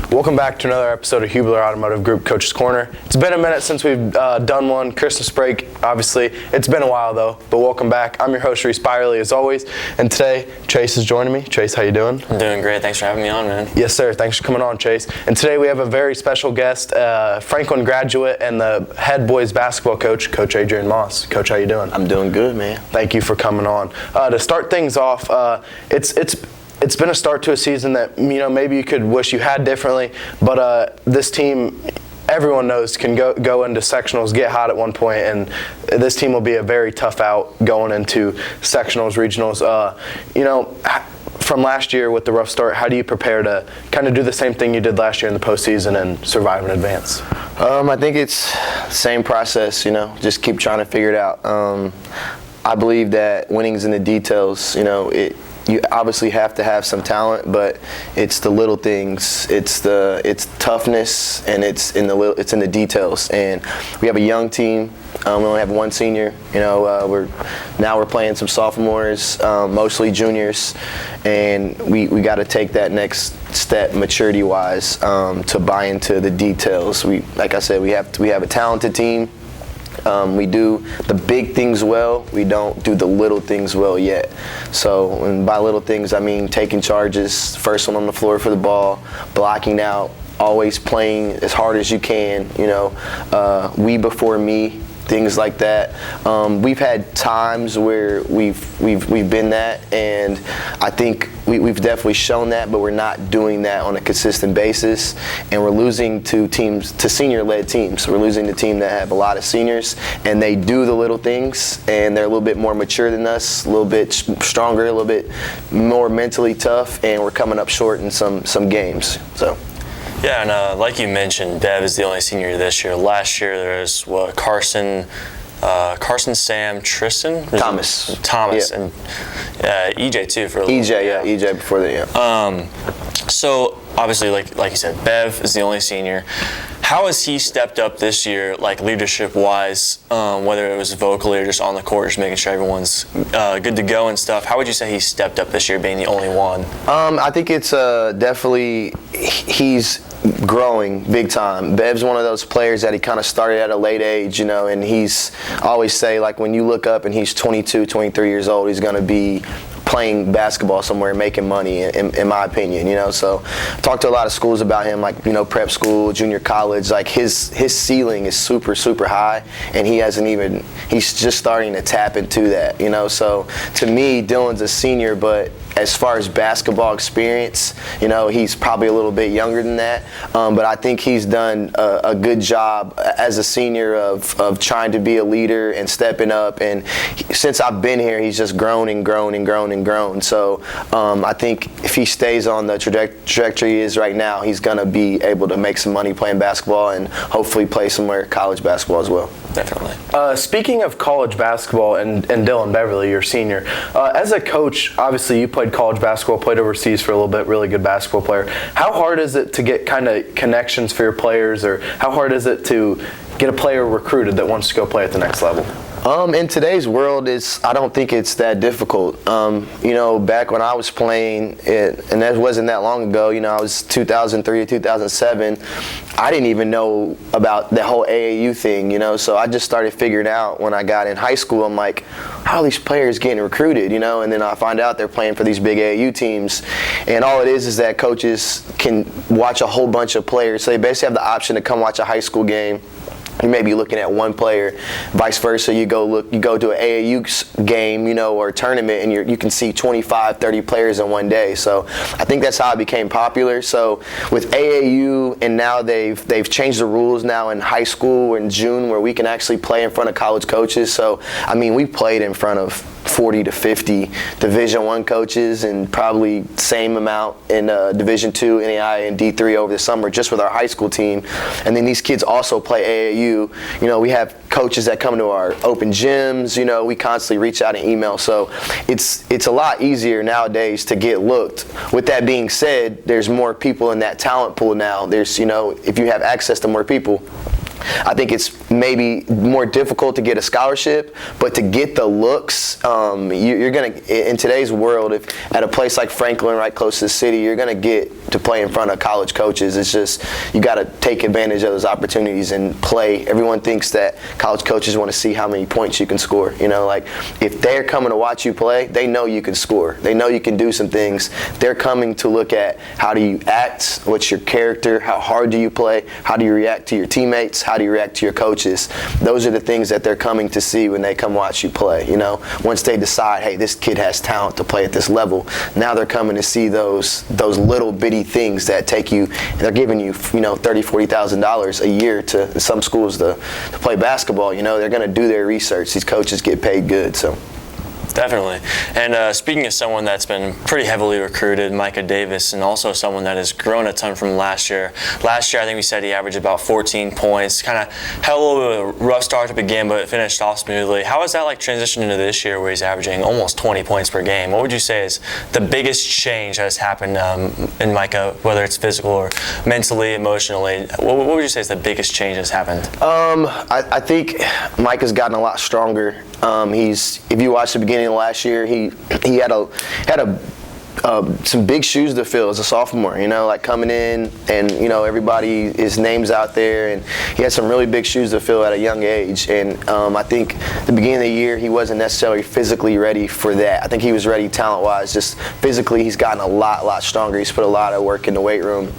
Welcome back to another episode of Hubler Automotive Group Coach's Corner. It's been a minute since we've done one. Christmas break, obviously. It's been a while though, but welcome back. I'm your host, Reece Byerly, as always, and today Chase is joining me. Chase, how you doing? I'm doing great. Thanks for having me on, man. Yes, sir. Thanks for coming on, Chase. And today we have a very special guest, Franklin graduate and the head boys basketball coach, Coach Adrian Moss. Coach, how you doing? I'm doing good, man. Thank you for coming on. To start things off, it's been a start to a season that, maybe you could wish you had differently, but this team, everyone knows, can go into sectionals, get hot at one point, and this team will be a very tough out going into sectionals, regionals. From last year with the rough start, how do you prepare to kind of do the same thing you did last year in the postseason and survive and advance? I think it's the same process, just keep trying to figure it out. I believe that winning's in the details, you obviously have to have some talent, but it's the little things. It's toughness, and it's in the details. And we have a young team. We only have one senior. We're playing some sophomores, mostly juniors, and we got to take that next step maturity-wise to buy into the details. Like I said, we have a talented team. We do the big things well. We don't do the little things well yet. So, and by little things, I mean taking charges, first one on the floor for the ball, blocking out, always playing as hard as you can. We before me, things like that. We've had times where we've been that, and I think we've definitely shown that, but we're not doing that on a consistent basis, and we're losing to senior-led teams. We're losing to teams that have a lot of seniors, and they do the little things, and they're a little bit more mature than us, a little bit stronger, a little bit more mentally tough, and we're coming up short in some games. So. Yeah, and like you mentioned, Bev is the only senior this year. Last year there was Carson, Sam, Tristan, Thomas, yeah. And EJ too for a little bit. EJ before that. Yeah. So obviously, like you said, Bev is the only senior. How has he stepped up this year, like leadership-wise, whether it was vocally or just on the court, just making sure everyone's good to go and stuff? How would you say he stepped up this year, being the only one? I think it's definitely he's growing big time. Bev's one of those players that he kind of started at a late age, and I always say, like, when you look up and he's 22, 23 years old, he's going to be playing basketball somewhere, making money, in my opinion, so I talked to a lot of schools about him, like, prep school, junior college, like his ceiling is super, super high, and he's just starting to tap into that, so to me, Dylan's a senior, but as far as basketball experience, he's probably a little bit younger than that, but I think he's done a good job as a senior of trying to be a leader and stepping up, and since I've been here, he's just grown and grown and grown and grown. So I think if he stays on the trajectory he is right now, he's going to be able to make some money playing basketball and hopefully play somewhere college basketball as well. Definitely. Speaking of college basketball and Dylan Beverly, your senior, as a coach, obviously you played college basketball, played overseas for a little bit, really good basketball player. How hard is it to get kind of connections for your players, or how hard is it to get a player recruited that wants to go play at the next level? In today's world, I don't think it's that difficult. Back when I was playing, and that wasn't that long ago, I was 2003 to 2007, I didn't even know about the whole AAU thing, so I just started figuring out when I got in high school, I'm like, how are these players getting recruited, and then I find out they're playing for these big AAU teams, and all it is that coaches can watch a whole bunch of players, so they basically have the option to come watch a high school game. You may be looking at one player, vice versa. You go to an AAU game, or a tournament, and you can see 25, 30 players in one day. So I think that's how it became popular. So with AAU, and now they've changed the rules now in high school or in June, where we can actually play in front of college coaches. So we played in front of 40 to 50 Division I coaches, and probably same amount in Division II, NAI, and D3 over the summer, just with our high school team. And then these kids also play AAU. We have coaches that come to our open gyms. We constantly reach out and email. So it's a lot easier nowadays to get looked. With that being said, there's more people in that talent pool now. There's, if you have access to more people, I think it's maybe more difficult to get a scholarship, but to get the looks, you're going to, in today's world, if at a place like Franklin, right close to the city, you're going to get to play in front of college coaches. It's just, you got to take advantage of those opportunities and play. Everyone thinks that college coaches want to see how many points you can score. You know, like if they're coming to watch you play, they know you can score. They know you can do some things. They're coming to look at how do you act, what's your character, how hard do you play, how do you react to your teammates, how do you react to your coaches. Those are the things that they're coming to see when they come watch you play. You know, once they decide, hey, this kid has talent to play at this level, now they're coming to see those little bitty things that take you. They're giving you, $30,000-$40,000 a year to some schools to play basketball. You know, they're going to do their research. These coaches get paid good, so. Definitely. And speaking of someone that's been pretty heavily recruited, Micah Davis, and also someone that has grown a ton from last year. Last year, I think we said he averaged about 14 points. Kind of had a little bit of a rough start to begin, but finished off smoothly. How is that like transitioned into this year where he's averaging almost 20 points per game? What would you say is the biggest change that has happened in Micah, whether it's physical or mentally, emotionally? What would you say is the biggest change that's happened? I think Micah's gotten a lot stronger. If you watch the beginning of last year, he had some big shoes to fill as a sophomore, like coming in and, everybody, his name's out there, and he had some really big shoes to fill at a young age. And I think the beginning of the year, he wasn't necessarily physically ready for that. I think he was ready talent-wise. Just physically, he's gotten a lot stronger. He's put a lot of work in the weight room.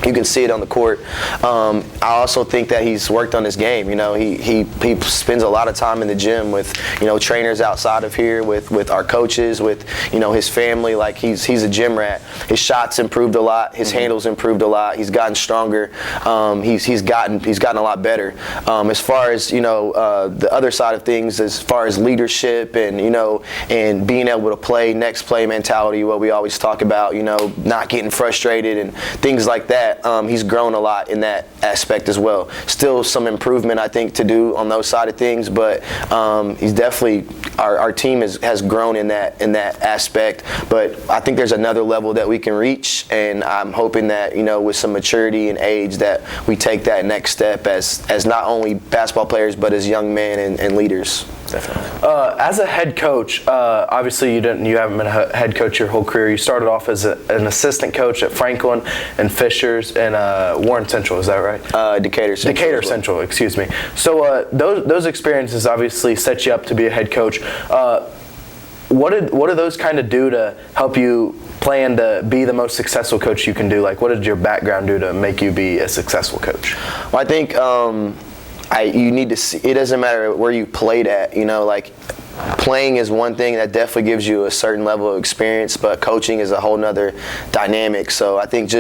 You can see it on the court. I also think that he's worked on his game. He spends a lot of time in the gym with trainers outside of here, with our coaches, with his family. Like he's a gym rat. His shots improved a lot. His handles improved a lot. He's gotten stronger. He's gotten a lot better. As far as the other side of things, as far as leadership and and being able to play next play mentality, what we always talk about. Not getting frustrated and things like that. He's grown a lot in that aspect as well. Still some improvement, I think, to do on those side of things, but he's definitely our team has grown in that aspect. But I think there's another level that we can reach, and I'm hoping that with some maturity and age that we take that next step as not only basketball players but as young men and leaders. Definitely. As a head coach, obviously you haven't been a head coach your whole career. You started off as an assistant coach at Franklin and Fishers and Warren Central. Is that right? Decatur Central. Decatur Central, excuse me. So those experiences obviously set you up to be a head coach. What do those kind of do to help you plan to be the most successful coach you can do? Like, what did your background do to make you be a successful coach? Well, I think. You need to see, it doesn't matter where you played at, like playing is one thing that definitely gives you a certain level of experience, but coaching is a whole nother dynamic. So I think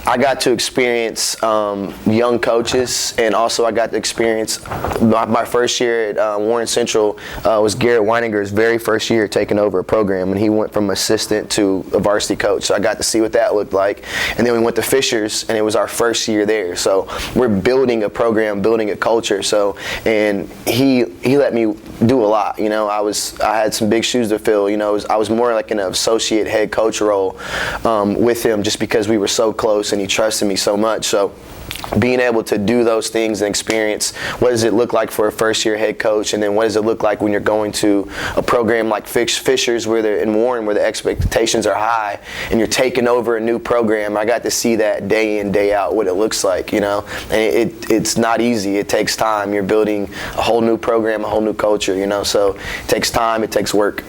I got to experience young coaches, and also I got to experience my first year at Warren Central was Garrett Weininger's very first year taking over a program, and he went from assistant to a varsity coach. So I got to see what that looked like. And then we went to Fishers, and it was our first year there. So we're building a program, building a culture. So, and he let me do a lot. I had some big shoes to fill. I was more like an associate head coach role with him, just because we were so close and he trusted me so much. So being able to do those things and experience what does it look like for a first-year head coach, and then what does it look like when you're going to a program like Fishers in Warren, where the expectations are high and you're taking over a new program. I got to see that day in, day out, what it looks like, and it's not easy. It takes time. You're building a whole new program, a whole new culture, so it takes time, it takes work.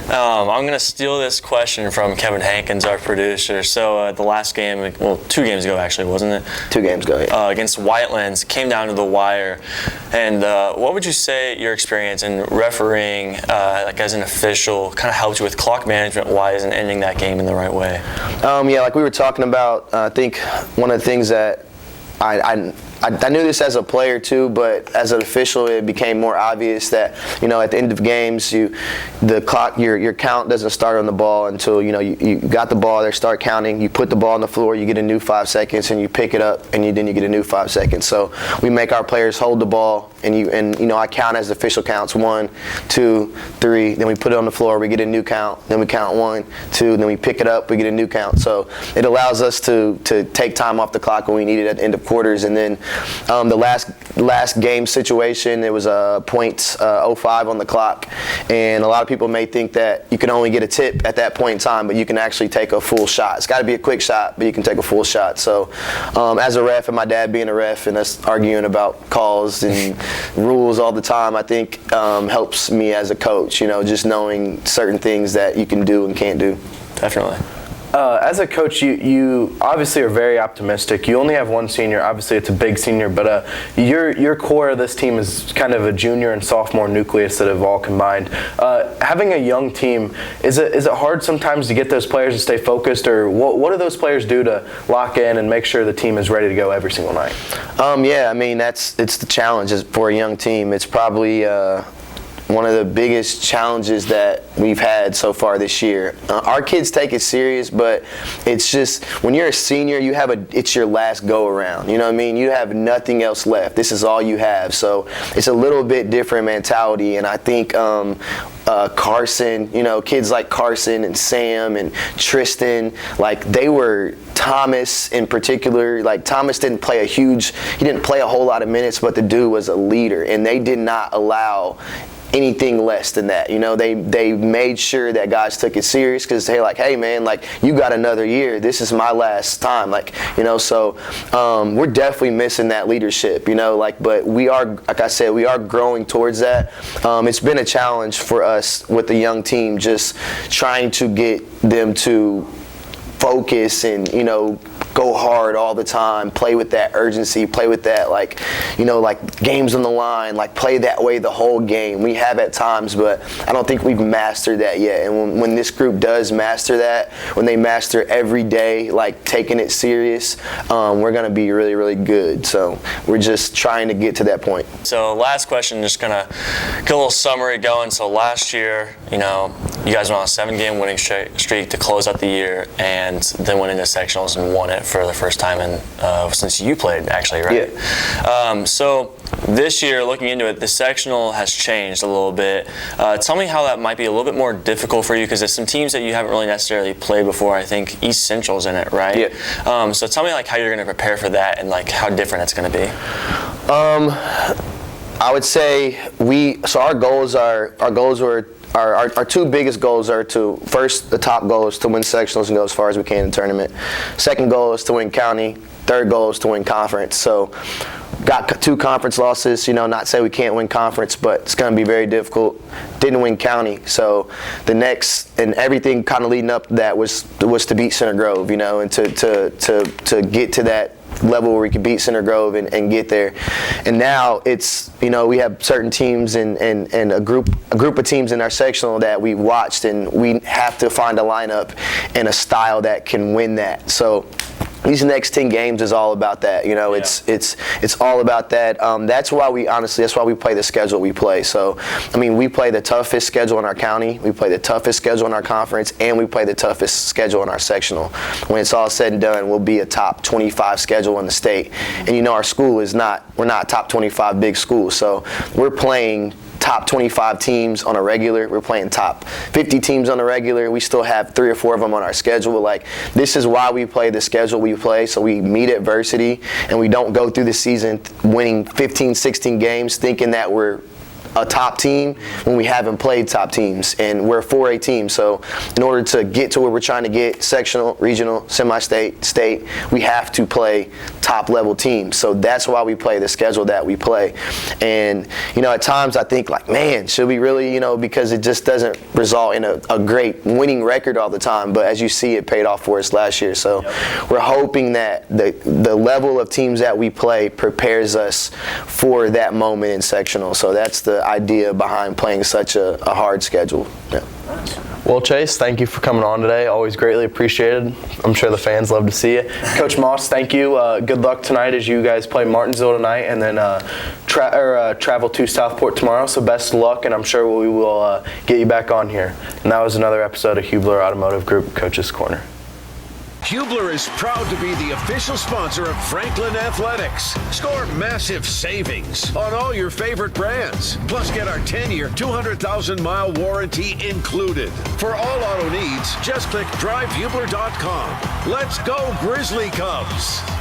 I'm going to steal this question from Kevin Hankins, our producer. So the last game, 2 games ago actually, wasn't it? 2 games ago, yeah. Against Whitelands, came down to the wire. And what would you say your experience in refereeing, like as an official, kind of helped you with clock management-wise and ending that game in the right way? Yeah, like we were talking about, I think one of the things that I knew this as a player too, but as an official, it became more obvious that at the end of games, the clock, your count doesn't start on the ball until you got the ball. They start counting. You put the ball on the floor, you get a new 5 seconds, and you pick it up, and then you get a new 5 seconds. So we make our players hold the ball and I count as the official counts 1, 2, 3. Then we put it on the floor. We get a new count. Then we count 1, 2. Then we pick it up. We get a new count. So it allows us to take time off the clock when we need it at the end of quarters. And then the last game situation, it was a .05 on the clock, and a lot of people may think that you can only get a tip at that point in time, but you can actually take a full shot. It's got to be a quick shot, but you can take a full shot. So as a ref, and my dad being a ref, and us arguing about calls and rules all the time, I think helps me as a coach, just knowing certain things that you can do and can't do. Definitely. As a coach, you obviously are very optimistic. You only have one senior. Obviously, it's a big senior, but your core of this team is kind of a junior and sophomore nucleus that have all combined. Having a young team, is it hard sometimes to get those players to stay focused, or what do those players do to lock in and make sure the team is ready to go every single night? Yeah, I mean, it's the challenge for a young team. It's probably one of the biggest challenges that we've had so far this year. Our kids take it serious, but it's just when you're a senior, it's your last go around. You know what I mean? You have nothing else left. This is all you have. So it's a little bit different mentality, and I think Carson, kids like Carson and Sam and Tristan, Thomas in particular, Thomas didn't play he didn't play a whole lot of minutes, but the dude was a leader, and they did not allow anything less than that. They made sure that guys took it serious, because they're like, hey man, you got another year. This is my last time. So we're definitely missing that leadership, but we are, like I said, we are growing towards that. It's been a challenge for us with the young team, just trying to get them to focus and, go hard all the time, play with that urgency, play with that, games on the line, play that way the whole game. We have at times, but I don't think we've mastered that yet. And when this group does master that, when they master every day, taking it serious, we're going to be really, really good. So we're just trying to get to that point. So last question, just going to get a little summary going. So last year, you guys went on a 7-game winning streak to close out the year, and then went into sectionals and won it for the first time since you played, actually, right? Yeah. So this year, looking into it, the sectional has changed a little bit. Tell me how that might be a little bit more difficult for you, because there's some teams that you haven't really necessarily played before. I think East Central's in it, right? Yeah. So tell me how you're going to prepare for that, and how different it's going to be. I would say our goals were. Our two biggest goals are the top goal is to win sectionals and go as far as we can in the tournament. Second goal is to win county. Third goal is to win conference. So got 2 conference losses, not say we can't win conference, but it's going to be very difficult. Didn't win county. So the next, and everything kind of leading up to that was to beat Center Grove, and to get to that level where we could beat Center Grove and get there. And now it's, we have certain teams and a group of teams in our sectional that we watched, and we have to find a lineup and a style that can win that. So these next 10 games is all about that. It's all about that. That's why we play the schedule we play. So, we play the toughest schedule in our county, we play the toughest schedule in our conference, and we play the toughest schedule in our sectional. When it's all said and done, we'll be a top 25 schedule in the state. And our school we're not a top 25 big school. So we're playing top 25 teams on a regular. We're playing top 50 teams on a regular. We still have 3 or 4 of them on our schedule. This is why we play the schedule we play, so we meet adversity, and we don't go through the season winning 15, 16 games thinking that we're a top team when we haven't played top teams, and we're a 4A team. So in order to get to where we're trying to get, sectional, regional, semi-state, state, we have to play top level teams. So that's why we play the schedule that we play. And at times I think man, should we really, because it just doesn't result in a great winning record all the time. But as you see, it paid off for us last year. So we're hoping that the level of teams that we play prepares us for that moment in sectional. So that's the idea behind playing such a hard schedule. Yeah. Well, Chase, thank you for coming on today. Always greatly appreciated. I'm sure the fans love to see you. Coach Moss, thank you. Good luck tonight as you guys play Martinsville tonight, and then travel to Southport tomorrow. So best of luck, and I'm sure we will get you back on here. And that was another episode of Hubler Automotive Group Coach's Corner. Hubler is proud to be the official sponsor of Franklin Athletics. Score massive savings on all your favorite brands. Plus, get our 10-year, 200,000-mile warranty included. For all auto needs, just click drivehubler.com. Let's go, Grizzly Cubs!